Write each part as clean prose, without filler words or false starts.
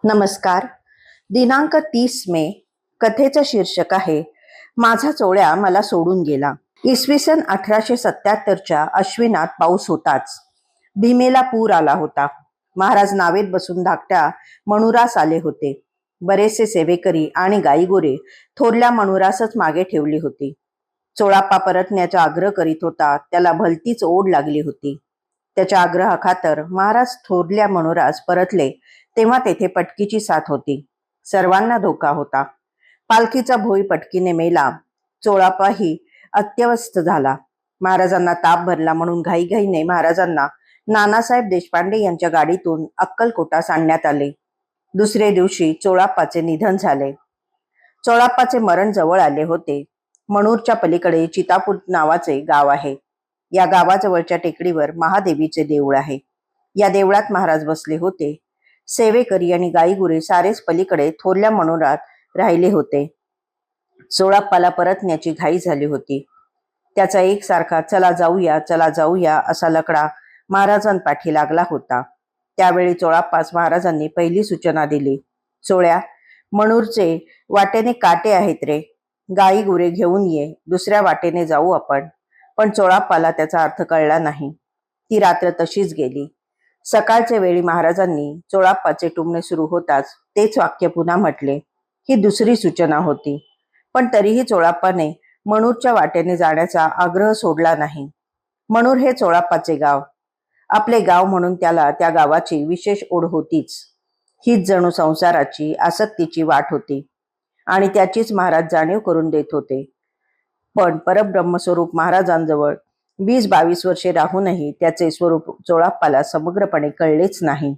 नमस्कार. दिनांक 30 मे. कथेचं शीर्षक आहे माझा चोळ्या मला सोडून गेला. इसवी सन 1877च्या अश्विनात पाऊस होताच. भीमेला पूर आला होता. महाराज नावेत बसून धाकट्या मणुरास आले होते. बरेचसे सेवेकरी आणि गाईगोरे थोरल्या मणुरासच मागे ठेवली होती. चोळाप्पा परतण्याचा आग्रह करीत होता. त्याला भलतीच ओढ लागली होती. त्याच्या आग्रहाखातर महाराज थोरल्या मणुरास परतले तेव्हा तेथे पटकीची साथ होती. सर्वांना धोका होता. पालखीचा भोई पटकीने मेला. चोळाप्पाही अत्यवस्थ झाला. महाराजांना ताप भरला म्हणून घाईघाईने महाराजांना नानासाहेब देशपांडे यांच्या गाडीतून अक्कलकोटास आणण्यात आले. दुसरे दिवशी चोळाप्पाचे निधन झाले. चोळाप्पाचे मरण जवळ आले होते. मणूरच्या पलीकडे चितापूर नावाचे गाव आहे. या गावाजवळच्या टेकडीवर महादेवीचे देऊळ आहे. या देवळात महाराज बसले होते. सेवेकरी आणि गाईगुरे सारेच पलीकडे थोरल्या मणुरात राहिले होते. चोळाप्पाला परतण्याची घाई झाली होती. त्याचा एकसारखा चला जाऊया असा लकडा महाराजांपाठी लागला होता. त्यावेळी चोळाप्पास महाराजांनी पहिली सूचना दिली. चोळ्या, मणूरचे वाटेने काटे आहेत रे. गाई गुरे घेऊन ये, दुसऱ्या वाटेने जाऊ आपण. पण चोळाप्पाला त्याचा अर्थ कळला नाही. ती रात्र तशीच गेली. सकाळच्या वेळी महाराजांनी चोळाप्पाचे टुमणे सुरू होताच तेच वाक्य पुन्हा म्हटले. ही दुसरी सूचना होती. पण तरीही चोळाप्पाने मणूरच्या वाटेने जाण्याचा आग्रह सोडला नाही. मणूर हे चोळाप्पाचे गाव. आपले गाव म्हणून त्याला त्या गावाची विशेष ओढ होतीच. हीच जणू संसाराची आसक्तीची वाट होती आणि त्याचीच महाराज जाणीव करून देत होते. पण परब्रह्मस्वरूप महाराजांजवळ 20-22 वर्षे राहूनही त्याचे स्वरूप चोळाप्पाला समग्रपणे कळलेच नाही.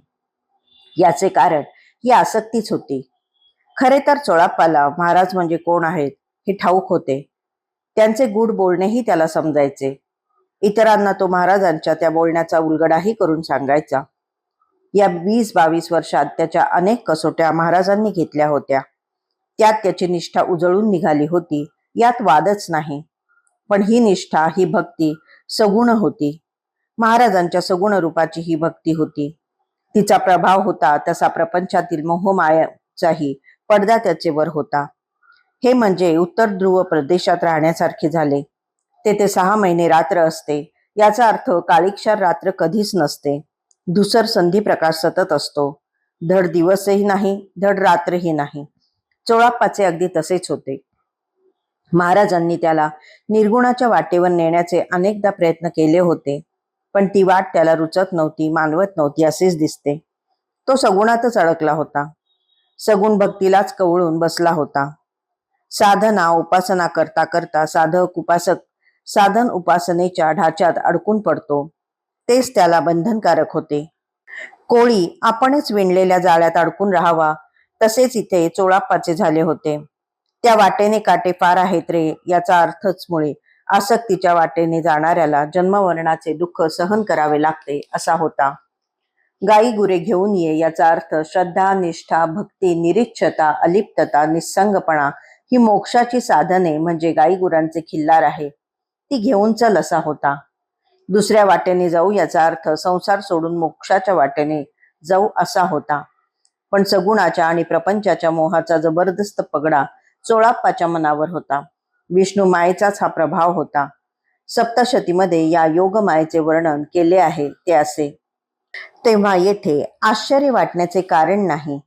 याचे कारण ही आसक्तीच होती. खरे तर चोळाप्पाला महाराज म्हणजे कोण आहेत हे ठाऊक होते. त्यांचे गूढ बोलणेही त्याला समजायचे. इतरांना तो महाराजांच्या त्या बोलण्याचा उलगडाही करून सांगायचा. या 20-22 वर्षात त्याच्या अनेक कसोट्या महाराजांनी घेतल्या होत्या. त्यात त्याची निष्ठा उजळून निघाली होती, यात वादच नाही. पण ही निष्ठा, ही भक्ती सगुण होती. महाराजांच्या सगुण रूपाची ही भक्ती होती. तिचा प्रभाव होता तसा प्रपंचातील मोहमायाचाही पडदा त्याचे वर होता. हे म्हणजे उत्तर ध्रुव प्रदेशात राहण्यासारखे झाले. तेथे 6 महिने रात्र असते. याचा अर्थ काळीक्षार रात्र कधीच नसते. धुसर संधी प्रकाश सतत असतो. धड दिवसही नाही, धड रात्रही नाही. चोळाप्पाचे अगदी तसेच होते. महाराजांनी त्याला निर्गुणाच्या वाटेवर नेण्याचे अनेकदा प्रयत्न केले होते. पण ती वाट त्याला रुचत नव्हती, मानवत नव्हती असेच दिसते. तो सगुणातच अडकला होता. सगुण भक्तीलाच कवळून बसला होता. साधना उपासना करता करता साधक उपासक साधन उपासनेच्या ढाच्यात अडकून पडतो. तेच त्याला बंधनकारक होते. कोळी आपणच विणलेल्या जाळ्यात अडकून राहावा, तसेच इथे चोळाप्पाचे झाले होते. त्या वाटेने काटे फार आहेत रे, याचा अर्थच मुळे आसक्तीच्या वाटेने जाणाऱ्याला जन्ममरणाचे दुःख सहन करावे लागते असा होता. गाई गुरे घेऊन ये याचा अर्थ श्रद्धा, निष्ठा, भक्ती, निरीच्छता, अलिप्तता, निस्संगपणा ही मोक्षाची साधने म्हणजे गाई गुरांचे खिल्लार आहे, ती घेऊन चल असा होता. दुसऱ्या वाटेने जाऊ याचा अर्थ संसार सोडून मोक्षाच्या वाटेने जाऊ असा होता. पण सगुणाच्या आणि प्रपंचाच्या मोहाचा जबरदस्त पगडा चोळाप्पाच्या मनावर होता. विष्णू मायेचाच हा प्रभाव होता. सप्तशतीमध्ये या योग मायेचे वर्णन केले आहे ते असे. तेव्हा येथे आश्चर्य वाटण्याचे कारण नाही.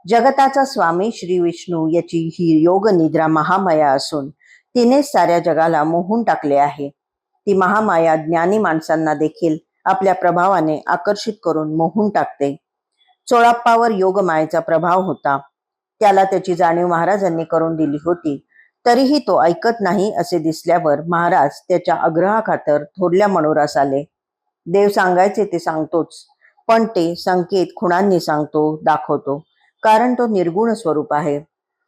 जगताचा स्वामी श्री विष्णू याची ही योग निद्रा महामाया असून तिनेच साऱ्या जगाला मोहून टाकले आहे. ती महामाया ज्ञानी माणसांना देखील आपल्या प्रभावाने आकर्षित करून मोहून टाकते. चोळाप्पावर योग मायेचा प्रभाव होता. त्याला त्याची जाणीव महाराजांनी करून दिली होती. तरीही तो ऐकत नाही असे दिसल्यावर महाराज त्याच्या आग्रहाखातर थोरल्या मणुरास आले. देव सांगायचे ते सांगतोच, पण ते संकेत खुणांनी सांगतो, दाखवतो. कारण तो निर्गुण स्वरूप आहे.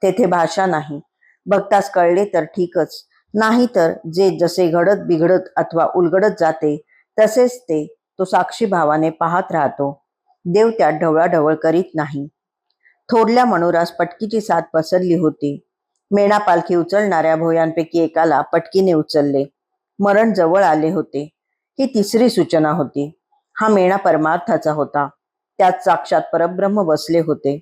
तेथे भाषा नाही. भक्तास कळले तर ठीकच, नाही तर जे जसे घडत बिघडत अथवा उलगडत जाते तसेच ते तो साक्षी भावाने पाहत राहतो. देव त्यात ढवळाढवळ करीत नाही. थोरल्या मणुरास पटकीची साथ पसरली होती. मेणा पालखी उचलणाऱ्या भोयांपैकी एकाला पटकीने उचलले. मरण जवळ आले होते. ही तिसरी सूचना होती. हा मेणा परमार्थाचा होता. त्यात साक्षात परब्रह्म बसले होते.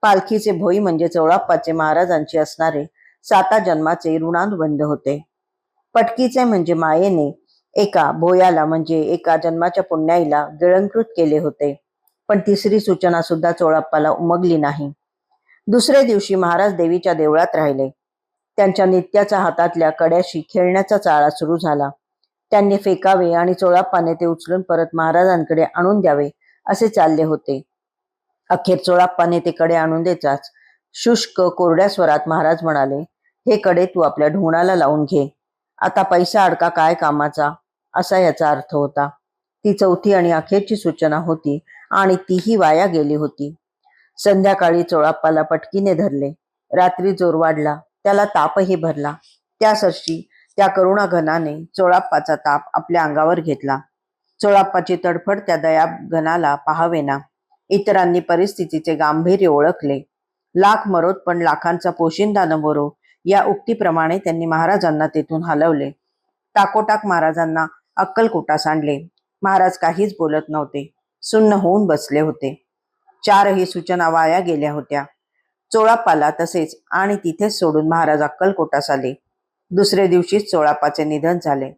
पालखीचे भोई म्हणजे चोळाप्पाचे महाराजांचे असणारे 7 जन्माचे ऋणानुबंध होते. पटकीचे म्हणजे मायेने एका भोयाला म्हणजे एका जन्माच्या पुण्याईला गिळंकृत केले होते. पण तिसरी सूचना सुद्धा चोळाप्पाला उमगली नाही. दुसऱ्या दिवशी महाराज देवीच्या देवळात राहिले. त्यांच्या नित्याच्या हातातल्या कड्याशी खेळण्याचा चाळा सुरू झाला. त्यांनी फेकावे आणि चोळाप्पाने ते उचलून परत महाराजांकडे आणून द्यावे असे चालले होते. अखेर चोळाप्पाने ते कडे आणून देताच शुष्क कोरड्या स्वरात महाराज म्हणाले, हे कडे तू आपल्या ढोणाला लावून घे. आता पैसा अडका काय कामाचा, असा याचा अर्थ होता. ती चौथी आणि अखेरची सूचना होती आणि तीही वाया गेली होती. संध्याकाळी चोळाप्पाला पटकीने धरले. रात्री जोर वाढला, त्याला तापही भरला. त्यासर्शी त्या करुणाघनाने चोळाप्पाचा ताप आपल्या अंगावर घेतला. चोळाप्पाची तडफड त्या दयाघनाला पाहावेना. इतरांनी परिस्थितीचे गांभीर्य ओळखले. लाख मरोत पण लाखांचा पोशिंदा न मरो या उक्तीप्रमाणे त्यांनी महाराजांना तेथून हलवले. टाकोटाक महाराजांना अक्कलकोटा सांडले. महाराज काहीच बोलत नव्हते, सुन्न होऊन बसले होते. 4ही सूचना वाया गेल्या होत्या. चोळाप्पाला तसेच आणि तिथेच सोडून महाराज अक्कलकोटास आले. दुसरे दिवशीच चोळाप्पाचे निधन झाले.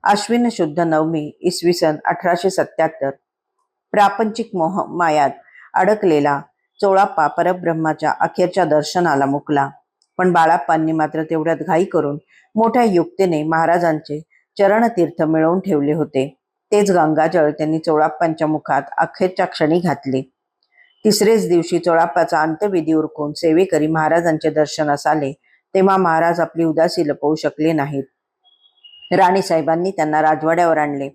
आश्विन शुद्ध नवमी इसवी सन 1877. प्रापंचिक मोह मायात अडकलेला चोळाप्पा परब्रह्माच्या अखेरच्या दर्शनाला मुकला. पण बाळाप्पांनी मात्र तेवढ्यात घाई करून मोठ्या युक्तीने महाराजांचे चरणतीर्थ मिळवून ठेवले होते. तेच गंगाजळ त्यांनी चोळाप्पांच्या मुखात अखेरच्या क्षणी घातले. तिसरेच दिवशी चोळाप्पाचा अंत्यविधी उरकून सेवेकरी महाराजांचे दर्शनास आले तेव्हा महाराज आपली उदासी लपवू शकले नाहीत. राणीसाहेबांनी त्यांना राजवाड्यावर आणले.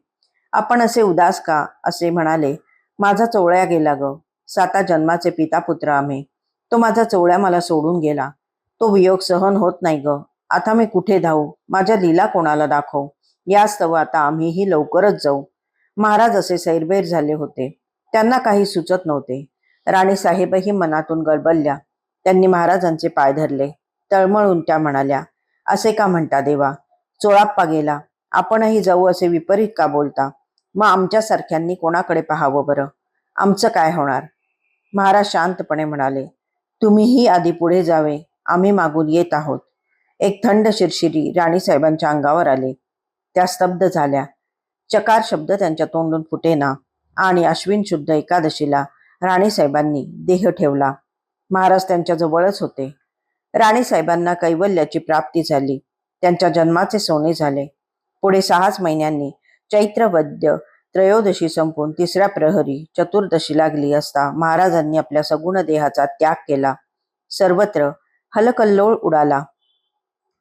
आपण असे उदास का, असे म्हणाले. माझा चोळ्या गेला ग. 7 जन्माचे पिता पुत्र आम्ही. तो माझा चोळ्या मला सोडून गेला. तो वियोग सहन होत नाही ग. आता मी कुठे धावू, माझ्या लीला कोणाला दाखवू. यास्तव आता आम्हीही लवकरच जाऊ. महाराज असे सैरभैर झाले होते. त्यांना काही सुचत नव्हते. राणीसाहेबही मनातून गलबलल्या. त्यांनी महाराजांचे पाय धरले. तळमळून त्या म्हणाल्या, असे का म्हणता देवा? चोळाप्पा गेला, आपणही जाऊ असे विपरीत का बोलता? मग आमच्यासारख्यांनी कोणाकडे पाहावं बरं? आमचं काय होणार? महाराज शांतपणे म्हणाले, तुम्हीही आधी पुढे जावे, आम्ही मागून येत आहोत. एक थंड शिरशिरी राणीसाहेबांच्या अंगावर आले. त्या स्तब्ध झाल्या. चकार शब्द त्यांच्या तोंडून फुटेना आणि अश्विन शुद्ध एकादशीला राणीसाहेबांनी देह ठेवला. महाराज त्यांच्या जवळच होते. राणीसाहेबांना कैवल्याची प्राप्ती झाली. त्यांच्या जन्माचे सोने झाले. पुढे 6 महिन्यांनी चैत्रवद्य त्रयोदशी संपून तिसऱ्या प्रहरी चतुर्दशी लागली असता महाराजांनी आपल्या सगुण देहाचा त्याग केला. सर्वत्र हलकल्लोळ उडाला.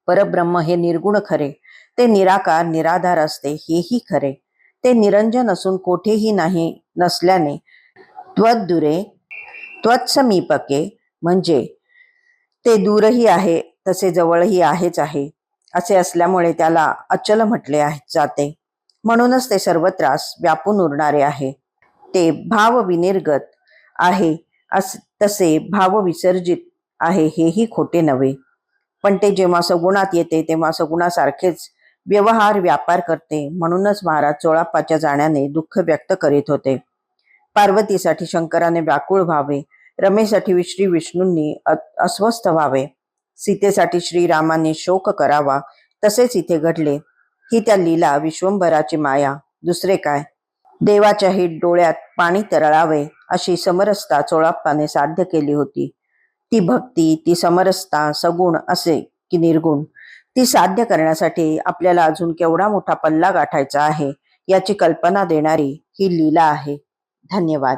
परब्रह्म हे निर्गुण खरे, ते निराकार निराधार असते हेही खरे. ते निरंजन असून कोठेही नाही नसल्याने त्वद्दुरे त्वत्समीपके म्हणजे ते दूरही आहे तसे जवळही आहेच आहे असे असल्यामुळे त्याला अचल म्हटले जाते. म्हणूनच ते सर्वत्रास व्यापून उरणारे आहे. ते भाव विनिर्गत आहे तसे भाव विसर्जित आहे हेही खोटे नव्हे. पण ते जेव्हा सगुणात येते तेव्हा सगुणासारखेच व्यवहार व्यापार करते. म्हणूनच महाराज चोळाप्पाच्या जाण्याने दुःख व्यक्त करीत होते. पार्वतीसाठी शंकराने व्याकुळ व्हावे, रमेसाठी श्री विष्णूंनी अस्वस्थ व्हावे, सीतेसाठी श्रीरामाने शोक करावा, तसेच इथे घडले. ही त्या लीला विश्वंभराची माया, दुसरे काय. देवाच्याही डोळ्यात पाणी तरळावे अशी समरसता चोळाप्पाने साध्य केली होती. ती भक्ती, ती समरसता सगुण असे की निर्गुण, ती साध्य करण्यासाठी आपल्याला अजून केवढा मोठा पल्ला गाठायचा आहे याची कल्पना देणारी ही लीला आहे. धन्यवाद.